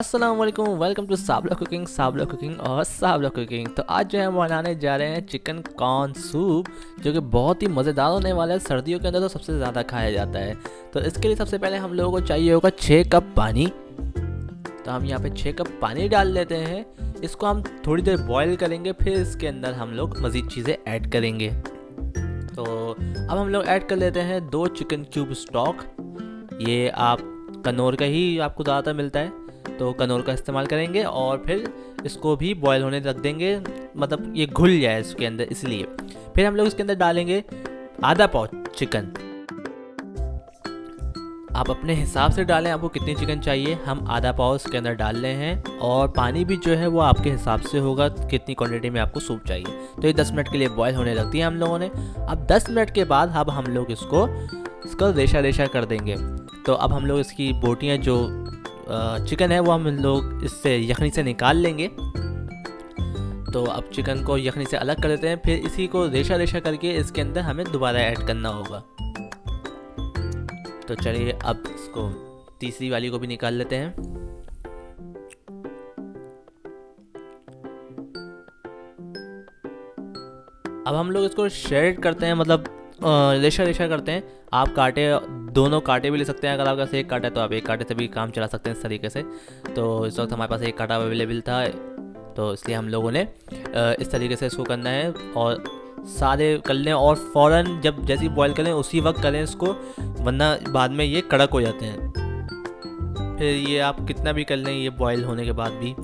अस्सलाम वालेकुम, welcome to Sabla cooking. तो आज जो है हम बनाने जा रहे हैं चिकन कॉर्न सूप, जो कि बहुत ही मज़ेदार होने वाला है। सर्दियों के अंदर तो सबसे ज़्यादा खाया जाता है। तो इसके लिए सबसे पहले हम लोगों को चाहिए होगा 6 कप पानी। तो हम यहाँ पे 6 कप पानी डाल लेते हैं। इसको हम थोड़ी देर बॉईल करेंगे, फिर इसके अंदर हम लोग मज़ीद चीज़ें ऐड करेंगे। तो अब हम लोग ऐड कर लेते हैं 2 चिकन क्यूब स्टॉक। ये आप कनौर का ही आपको ज़्यादातर मिलता है, तो कनौर का इस्तेमाल करेंगे। और फिर इसको भी बॉयल होने रख देंगे, मतलब ये घुल जाए इसके अंदर, इसलिए। फिर हम लोग इसके अंदर डालेंगे आधा पाव चिकन। आप अपने हिसाब से डालें, आपको कितनी चिकन चाहिए। हम आधा पाव इसके अंदर डाल रहे हैं, और पानी भी जो है वो आपके हिसाब से होगा कितनी क्वांटिटी में आपको सूप चाहिए। तो ये 10 मिनट के लिए बॉयल होने रख दिया हम लोगों ने। अब 10 मिनट के बाद अब हम लोग इसको रेशा रेशा कर देंगे। तो अब हम लोग इसकी बोटियाँ, जो चिकन है, वो हम लोग इससे यखनी से निकाल लेंगे। तो अब चिकन को यखनी से अलग कर देते हैं, फिर इसी को रेशा रेशा करके इसके अंदर हमें दोबारा ऐड करना होगा। तो चलिए अब इसको तीसरी वाली को भी निकाल लेते हैं। अब हम लोग इसको शेड करते हैं, मतलब रेशा रेशा करते हैं। आप दोनों कांटे भी ले सकते हैं। अगर आपके पास एक कांटा है तो आप एक कांटे से भी काम चला सकते हैं इस तरीके से। तो इस वक्त हमारे पास एक कांटा अवेलेबल था, तो इसलिए हम लोगों ने इस तरीके से इसको करना है। और सारे कर लें, और फ़ौरन जैसे ही बॉईल करें उसी वक्त करें इसको, वरना बाद में ये कड़क हो जाते हैं। फिर ये आप कितना भी कर लें, ये बॉईल होने के बाद भी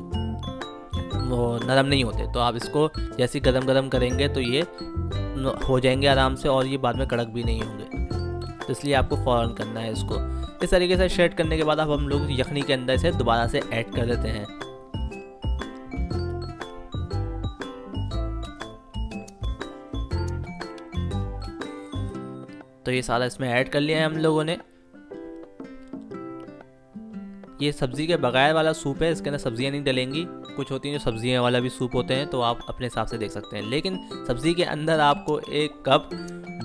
वो नरम नहीं होते। तो आप इसको जैसे गरम गरम करेंगे तो ये हो जाएंगे आराम से, और ये बाद में कड़क भी नहीं होंगे। तो इसलिए आपको फ़ौरन करना है इसको। इस तरीके से शेड करने के बाद अब हम लोग यखनी के अंदर से दोबारा से ऐड कर देते हैं। तो ये सारा इसमें ऐड कर लिया है हम लोगों ने। ये सब्ज़ी के बगैर वाला सूप है, इसके अंदर सब्जियां नहीं डलेंगी। कुछ होती हैं जो सब्जियां वाला भी सूप होते हैं, तो आप अपने हिसाब से देख सकते हैं। लेकिन सब्ज़ी के अंदर आपको 1 कप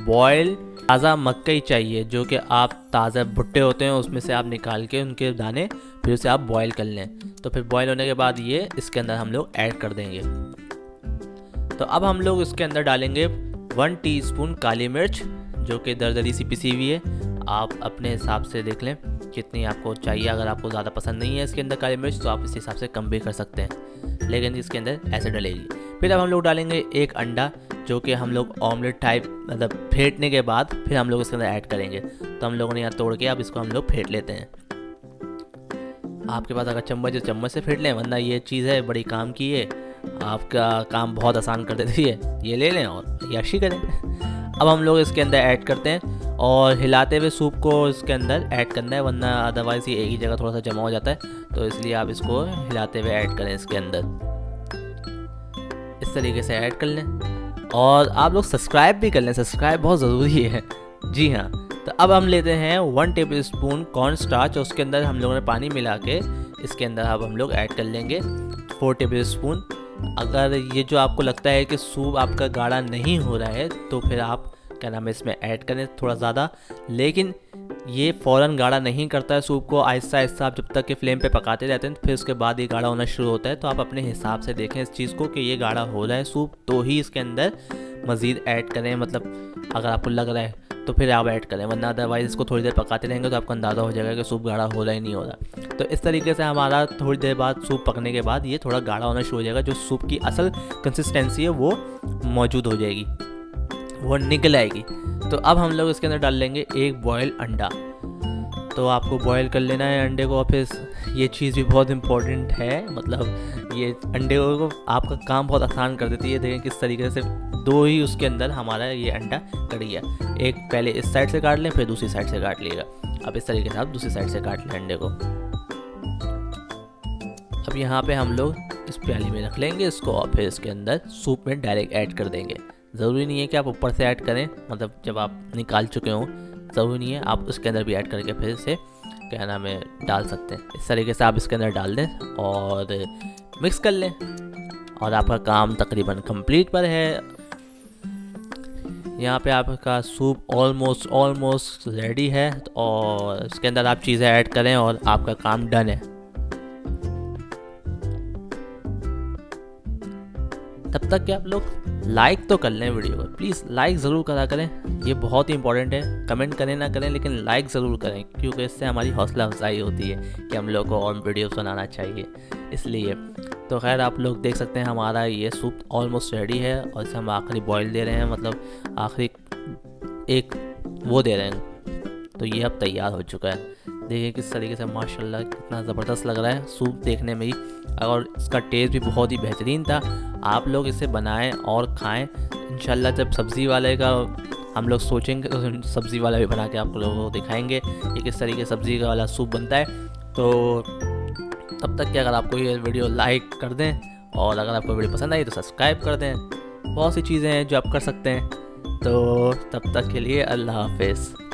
बॉयल ताज़ा मकई चाहिए, जो कि आप ताज़ा भुट्टे होते हैं उसमें से आप निकाल के उनके दाने फिर उसे आप बॉयल कर लें। तो फिर बॉयल होने के बाद ये इसके अंदर हम लोग ऐड कर देंगे। तो अब हम लोग इसके अंदर डालेंगे 1 टीस्पून काली मिर्च, जो कि दरदरी सी पिसी हुई है। आप अपने हिसाब से देख लें कितनी आपको चाहिए। अगर आपको ज़्यादा पसंद नहीं है इसके अंदर काली मिर्च, तो आप इस हिसाब से कम भी कर सकते हैं, लेकिन इसके अंदर ऐसे डलेगी। फिर अब हम लोग डालेंगे 1 अंडा, जो कि हम लोग ऑमलेट टाइप, मतलब फेंटने के बाद फिर हम लोग इसके अंदर ऐड करेंगे। तो हम लोगों ने यहाँ तोड़ के अब इसको हम लोग फेंट लेते हैं। आपके पास अगर चम्मच है, चम्मच से फेंट लें, वरना ये चीज़ है बड़ी काम की है, आपका काम बहुत आसान कर देती है। ये ले लें और याशी करें। अब हम लोग इसके अंदर ऐड करते हैं, और हिलाते हुए सूप को इसके अंदर ऐड करना है, वरना अदरवाइज़ ये एक ही जगह थोड़ा सा जमा हो जाता है। तो इसलिए आप इसको हिलाते हुए ऐड करें इसके अंदर, इस तरीके से ऐड कर लें। और आप लोग सब्सक्राइब भी कर लें, सब्सक्राइब बहुत ज़रूरी है। जी हाँ। तो अब हम लेते हैं 1 टेबल स्पून कॉर्न स्टार्च, और उसके अंदर हम लोगों ने पानी मिला के इसके अंदर अब हम लोग ऐड कर लेंगे 4 टेबल स्पून। अगर ये जो आपको लगता है कि सूप आपका गाढ़ा नहीं हो रहा है, तो फिर आप क्या नाम है इसमें ऐड करें थोड़ा ज़्यादा। लेकिन ये फ़ौरन गाढ़ा नहीं करता है सूप को। आहिस्ता आहिस्ता आप जब तक कि फ्लेम पे पकाते रहते हैं, फिर उसके बाद ये गाढ़ा होना शुरू होता है। तो आप अपने हिसाब से देखें इस चीज़ को कि ये गाढ़ा हो रहा है सूप, तो ही इसके अंदर मज़ीद ऐड करें। मतलब अगर आपको लग रहा है तो फिर आप ऐड करें, वरना अदरवाइज़ इसको थोड़ी देर पकाते रहेंगे तो आपको अंदाज़ा हो जाएगा कि सूप गाढ़ा हो रहा ही नहीं हो रहा। तो इस तरीके से हमारा थोड़ी देर बाद सूप पकने के बाद ये थोड़ा गाढ़ा होना शुरू हो जाएगा। जो सूप की असल कंसिस्टेंसी है वो मौजूद हो जाएगी, वो निकल आएगी। तो अब हम लोग इसके अंदर डाल लेंगे 1 बॉयल अंडा। तो आपको बॉयल कर लेना है अंडे को। फिर ये चीज़ भी बहुत इम्पोर्टेंट है, मतलब ये अंडे को आपका काम बहुत आसान कर देती है। देखें किस तरीके से 2 ही उसके अंदर हमारा ये अंडा कट गया। एक पहले इस साइड से काट लें, फिर दूसरी साइड से काट लिएगा। अब इस तरीके से आप दूसरी साइड से काट लें अंडे को। अब यहाँ पे हम लोग इस प्याली में रख लेंगे इसको, और फिर इसके अंदर सूप में डायरेक्ट ऐड कर देंगे। ज़रूरी नहीं है कि आप ऊपर से ऐड करें, मतलब जब आप निकाल चुके हों, ज़रूरी नहीं है। आप उसके अंदर भी ऐड करके फिर से क्या नाम है डाल सकते हैं। इस तरीके से आप इसके अंदर डाल दें और मिक्स कर लें, और आपका काम तकरीबन कंप्लीट पर है। यहाँ पे आपका सूप ऑलमोस्ट रेडी है, और इसके अंदर आप चीज़ें ऐड करें और आपका काम डन है। तब तक कि आप लोग लाइक तो कर लें वीडियो को, प्लीज़ लाइक ज़रूर करा करें, ये बहुत ही इंपॉर्टेंट है। कमेंट करें ना करें लेकिन लाइक ज़रूर करें, क्योंकि इससे हमारी हौसला अफजाई होती है कि हम लोग को और वीडियोस बनाना चाहिए, इसलिए। तो खैर आप लोग देख सकते हैं हमारा ये सूप ऑलमोस्ट रेडी है, और इसे हम आखिरी बॉयल दे रहे हैं, मतलब आखिरी एक वो दे रहे हैं। तो ये अब तैयार हो चुका है। देखिए किस तरीके से, माशाल्लाह कितना ज़बरदस्त लग रहा है सूप देखने में ही, और इसका टेस्ट भी बहुत ही बेहतरीन था। आप लोग इसे बनाएं और खाएं। इंशाल्लाह जब सब्ज़ी वाले का हम लोग सोचेंगे तो सब्ज़ी वाला भी बना के आप लोगों को दिखाएंगे कि किस तरीके सब्ज़ी का वाला सूप बनता है। तो तब तक कि अगर आपको ये वीडियो लाइक कर दें, और अगर आपको वीडियो पसंद आई तो सब्सक्राइब कर दें। बहुत सी चीज़ें हैं जो आप कर सकते हैं। तो तब तक के लिए अल्लाह हाफ़िज़।